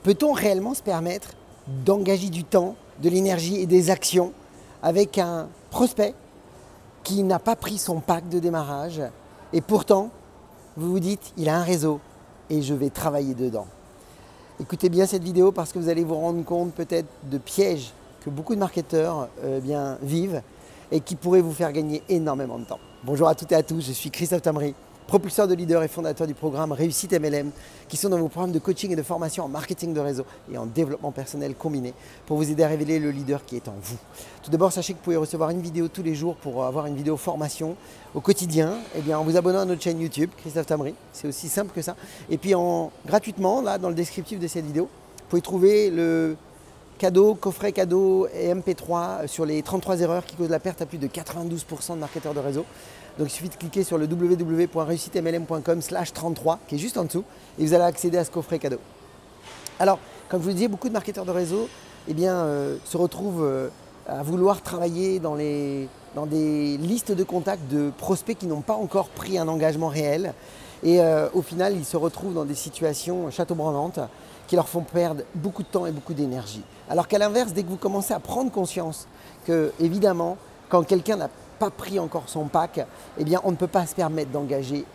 Peut-on réellement se permettre d'engager du temps, de l'énergie et des actions avec un prospect qui n'a pas pris son pack de démarrage et pourtant, vous vous dites, il a un réseau et je vais travailler dedans. Écoutez bien cette vidéo parce que vous allez vous rendre compte peut-être de pièges que beaucoup de marketeurs vivent et qui pourraient vous faire gagner énormément de temps. Bonjour à toutes et à tous, je suis Christophe Tamry, propulseur de leaders et fondateur du programme Réussite MLM, qui sont dans vos programmes de coaching et de formation en marketing de réseau et en développement personnel combiné pour vous aider à révéler le leader qui est en vous. Tout d'abord, sachez que vous pouvez recevoir une vidéo tous les jours pour avoir une vidéo formation au quotidien, en vous abonnant à notre chaîne YouTube, Christophe Tamry. C'est aussi simple que ça. Et puis gratuitement, là, dans le descriptif de cette vidéo, vous pouvez trouver le coffret cadeau et MP3 sur les 33 erreurs qui causent la perte à plus de 92% de marketeurs de réseau. Donc il suffit de cliquer sur le www.reussitemlm.com/33 qui est juste en dessous et vous allez accéder à ce coffret cadeau. Alors, comme je vous le disais, beaucoup de marketeurs de réseau se retrouvent à vouloir travailler dans des listes de contacts de prospects qui n'ont pas encore pris un engagement réel. Et au final, ils se retrouvent dans des situations château-branlantes qui leur font perdre beaucoup de temps et beaucoup d'énergie. Alors qu'à l'inverse, dès que vous commencez à prendre conscience que, évidemment, quand quelqu'un n'a pas pris encore son pack, on ne peut pas se permettre d'engager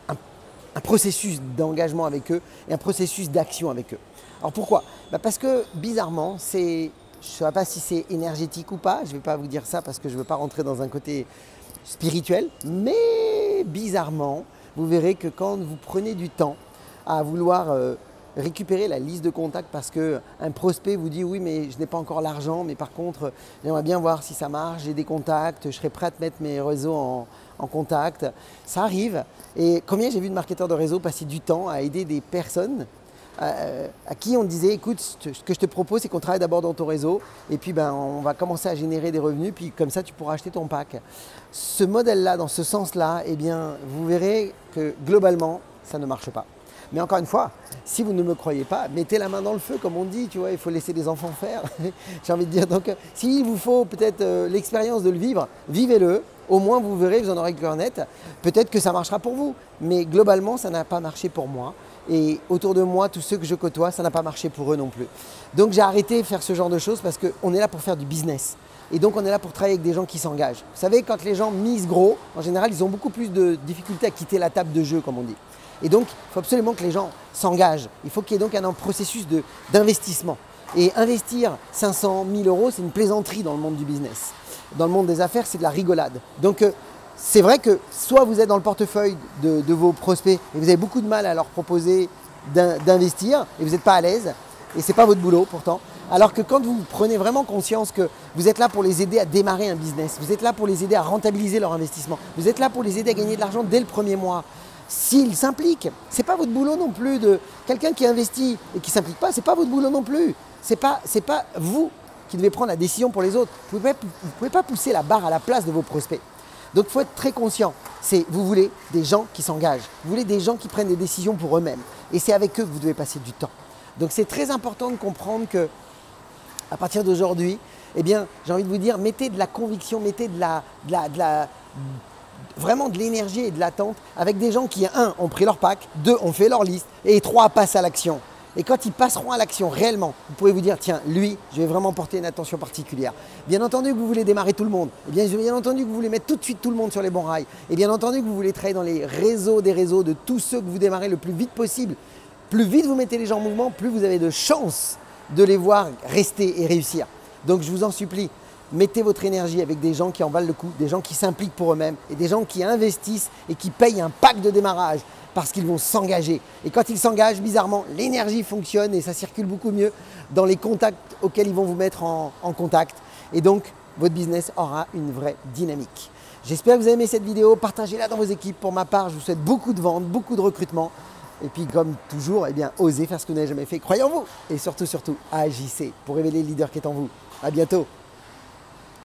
un processus d'engagement avec eux et un processus d'action avec eux. Alors pourquoi? Parce que bizarrement, je ne sais pas si c'est énergétique ou pas, je ne vais pas vous dire ça parce que je ne veux pas rentrer dans un côté spirituel, mais bizarrement, vous verrez que quand vous prenez du temps à vouloir récupérer la liste de contacts parce qu'un prospect vous dit oui mais je n'ai pas encore l'argent mais par contre j'aimerais bien voir si ça marche, j'ai des contacts, je serais prêt à te mettre mes réseaux en contact. Ça arrive et combien j'ai vu de marketeurs de réseau passer du temps à aider des personnes à qui on disait écoute ce que je te propose c'est qu'on travaille d'abord dans ton réseau et puis on va commencer à générer des revenus puis comme ça tu pourras acheter ton pack. Ce modèle là, dans ce sens là, vous verrez que globalement ça ne marche pas. Mais encore une fois, si vous ne me croyez pas, mettez la main dans le feu, comme on dit, tu vois, il faut laisser les enfants faire. J'ai envie de dire, donc s'il vous faut peut-être l'expérience de le vivre, vivez-le, au moins vous verrez, vous en aurez le cœur net. Peut-être que ça marchera pour vous, mais globalement, ça n'a pas marché pour moi. Et autour de moi, tous ceux que je côtoie, ça n'a pas marché pour eux non plus. Donc j'ai arrêté de faire ce genre de choses parce qu'on est là pour faire du business. Et donc on est là pour travailler avec des gens qui s'engagent. Vous savez, quand les gens misent gros, en général, ils ont beaucoup plus de difficultés à quitter la table de jeu, comme on dit. Et donc, il faut absolument que les gens s'engagent. Il faut qu'il y ait donc un processus d'investissement. Et investir 500 000 euros, c'est une plaisanterie dans le monde du business. Dans le monde des affaires, c'est de la rigolade. Donc, c'est vrai que soit vous êtes dans le portefeuille de vos prospects et vous avez beaucoup de mal à leur proposer d'investir et vous n'êtes pas à l'aise et ce n'est pas votre boulot pourtant. Alors que quand vous prenez vraiment conscience que vous êtes là pour les aider à démarrer un business, vous êtes là pour les aider à rentabiliser leur investissement, vous êtes là pour les aider à gagner de l'argent dès le premier mois, s'ils s'impliquent, ce n'est pas votre boulot non plus de quelqu'un qui investit et qui ne s'implique pas, ce n'est pas votre boulot non plus. Ce n'est pas vous qui devez prendre la décision pour les autres. Vous ne pouvez pas pousser la barre à la place de vos prospects. Donc il faut être très conscient. Vous voulez des gens qui s'engagent, vous voulez des gens qui prennent des décisions pour eux-mêmes. Et c'est avec eux que vous devez passer du temps. Donc c'est très important de comprendre que à partir d'aujourd'hui, j'ai envie de vous dire, mettez de la conviction, mettez vraiment de l'énergie et de l'attente avec des gens qui, 1, ont pris leur pack, 2, ont fait leur liste et 3, passent à l'action. Et quand ils passeront à l'action réellement, vous pouvez vous dire, tiens, lui, je vais vraiment porter une attention particulière. Bien entendu que vous voulez démarrer tout le monde. Et bien entendu que vous voulez mettre tout de suite tout le monde sur les bons rails. Et bien entendu que vous voulez travailler dans les réseaux des réseaux de tous ceux que vous démarrez le plus vite possible. Plus vite vous mettez les gens en mouvement, plus vous avez de chances de les voir rester et réussir. Donc je vous en supplie, mettez votre énergie avec des gens qui en valent le coup, des gens qui s'impliquent pour eux-mêmes et des gens qui investissent et qui payent un pack de démarrage parce qu'ils vont s'engager. Et quand ils s'engagent, bizarrement, l'énergie fonctionne et ça circule beaucoup mieux dans les contacts auxquels ils vont vous mettre en contact. Et donc, votre business aura une vraie dynamique. J'espère que vous avez aimé cette vidéo. Partagez-la dans vos équipes. Pour ma part, je vous souhaite beaucoup de ventes, beaucoup de recrutement. Et puis, comme toujours, osez faire ce que vous n'avez jamais fait. Croyez en vous et surtout, agissez pour révéler le leader qui est en vous. À bientôt.